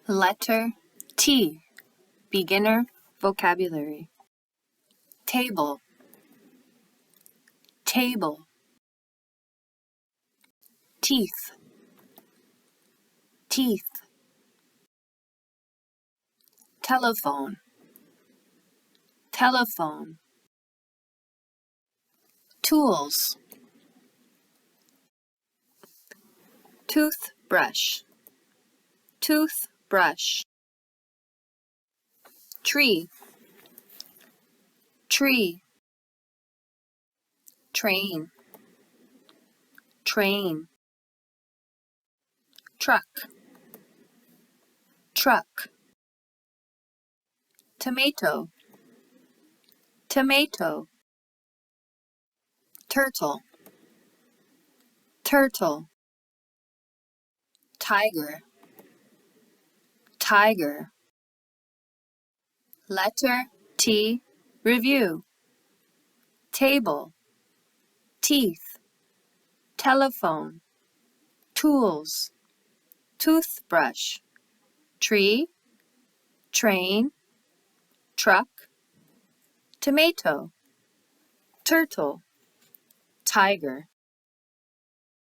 Letter T. Beginner vocabulary. Table. Table. Teeth. Teeth. Telephone. Telephone. Tools. Toothbrush. Toothbrush. Tree. Tree. Train. Train. Truck. Truck. Tomato. Tomato. Turtle. Turtle. Tiger. Tiger. Letter T. Review. Table. Teeth. Telephone. Tools. Toothbrush. Tree. Train. Truck. Tomato. Turtle. Tiger.